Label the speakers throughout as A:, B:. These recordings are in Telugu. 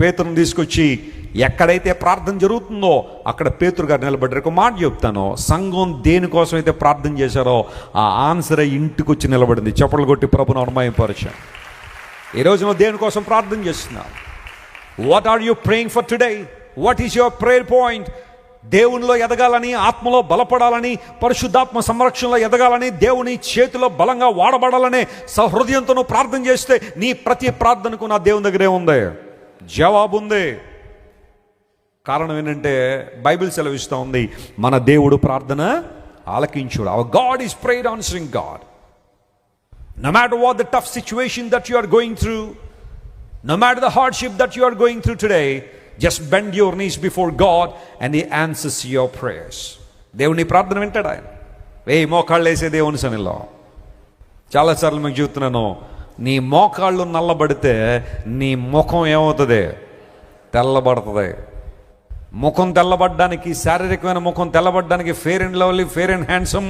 A: పేతురుని తీసుకొచ్చి ఎక్కడైతే ప్రార్థన జరుగుతుందో అక్కడ పేతురు గారు నిలబడ్డారు. ఒక మాట చెప్తాను, సంఘం దేనికోసం అయితే ప్రార్థన చేశారో ఆ ఆన్సర్ ఇంటికి వచ్చి నిలబడింది. చప్పట్లు కొట్టి ప్రభుని అన్మయపరిచాం. ఈరోజు నువ్వు దేనికోసం ప్రార్థన చేస్తున్నావు? What are you praying for today? What is your prayer point? దేవునిలో ఎదగాలని, ఆత్మలో బలపడాలని, పరిశుద్ధాత్మ సంరక్షణలో ఎదగాలని, దేవుని చేతిలో బలంగా వాడబడాలనే సహృదయంతో నువ్వు ప్రార్థన చేస్తే నీ ప్రతి ప్రార్థనకు నా దేవుని దగ్గరే ఉంది, జవాబు ఉంది. కారణం ఏంటంటే బైబిల్ సెలవిస్తూ ఉంది, మన దేవుడు ప్రార్థన ఆలకించుడు. Our god is prayer answering god. No matter what the tough situation that you are going through, no matter the hardship that you are going through today, just bend your knees before God and He answers your prayers. దేవుని ప్రార్థన వింటాడు ఆయన. మోకాళ్ళు వేసే దేవుని సన్నిధిలో చాలాసార్లు మీకు చెబుతున్నాను, నీ మోకాళ్ళు నల్లబడితే నీ ముఖం ఏమవుతుంది? తెల్లబడుతుంది. ముఖం తెల్లబడ్డానికి, శారీరకమైన ముఖం తెల్లబడ్డానికి fair and lovely, fair and handsome,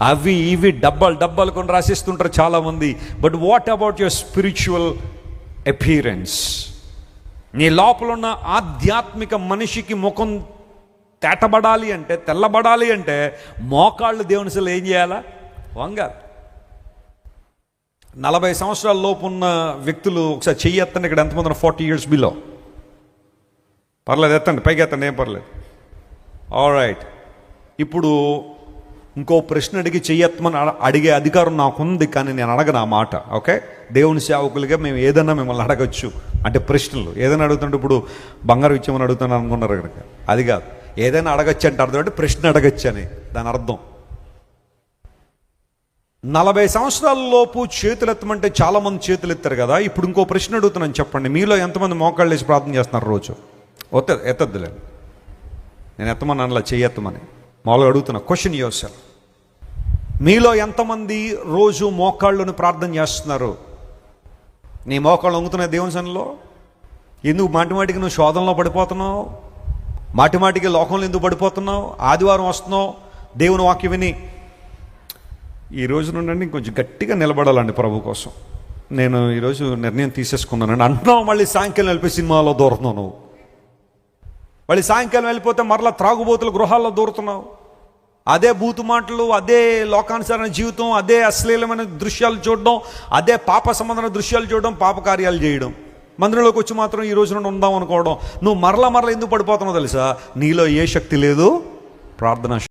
A: అవి ఇవి డబ్బాలు కొని రాసిస్తుంటారు చాలామంది. But what about your spiritual appearance? నీ లోపల ఉన్న ఆధ్యాత్మిక మనిషికి ముఖం తేటబడాలి అంటే, తెల్లబడాలి అంటే మోకాళ్ళు దేవుని అసలు ఏం చేయాలా? వంగాలి. 40 సంవత్సరాల లోపు ఉన్న వ్యక్తులు ఒకసారి చెయ్యి ఎత్తండి. ఇక్కడ ఎంతమంది 40 years బిలో? పర్లేదు, ఎత్తండి, పైకి ఎత్తండి, ఏం పర్లేదు. All right. ఇప్పుడు ఇంకో ప్రశ్న అడిగి చెయ్యెత్తమని అడిగే అధికారం నాకుంది, కానీ నేను అడగను ఆ మాట. ఓకే, దేవుని సేవకులుగా మేము ఏదైనా మిమ్మల్ని అడగచ్చు. అంటే ప్రశ్నలు ఏదైనా అడుగుతుంటే, ఇప్పుడు బంగారం ఇచ్చామని అడుగుతాను అనుకున్నారు అక్కడికి, అది కాదు. ఏదైనా అడగచ్చు అంటే అర్థం అంటే ప్రశ్న అడగచ్చు అని దాని అర్థం. 40 సంవత్సరాల లోపు చేతులు ఎత్తమంటే చాలామంది చేతులు ఎత్తారు కదా. ఇప్పుడు ఇంకో ప్రశ్న అడుగుతున్నాను, చెప్పండి. మీలో ఎంతమంది మోకాళ్ళు వేసి ప్రార్థన చేస్తున్నారు రోజు? ఎత్తద్దులేండి, నేను ఎత్తమని అనలా, చెయ్యెత్తమని మామూలుగా అడుగుతున్నా. Question your self. మీలో ఎంతమంది రోజు మోకాళ్ళని ప్రార్థన చేస్తున్నారు? నీ మోకాళ్ళు వంగుతున్నాయి దేవుని సన్నిధిలో? ఎందుకు మాటిమాటికి నువ్వు శోధనలో పడిపోతున్నావు? మాటిమాటికి లోకంలో ఎందుకు పడిపోతున్నావు? ఆదివారం వస్తున్నావు దేవుని వాక్యం విని. ఈ రోజు నుండి కొంచెం గట్టిగా నిలబడాలండి ప్రభు కోసం. నేను ఈరోజు నిర్ణయం తీసేసుకున్నానండి అంటున్నావు. మళ్ళీ సాయంకాలం వెళ్ళిపోయి సినిమాలో దూరుతున్నావు నువ్వు. మళ్ళీ సాయంకాలం వెళ్ళిపోతే మరలా త్రాగుబోతుల గృహాల్లో దూరుతున్నావు. అదే బూతు మాటలు, అదే లోకానుసారణ జీవితం, అదే అశ్లీలమైన దృశ్యాలు చూడడం, అదే పాప సంబంధమైన దృశ్యాలు చూడడం, పాప కార్యాలు చేయడం. మందిరంలోకి వచ్చి మాత్రం ఈ రోజు నుండి ఉందాం అనుకోవడం. నువ్వు మరలా ఎందుకు పడిపోతున్నావు తెలుసా? నీలో ఏ శక్తి లేదు, ప్రార్థన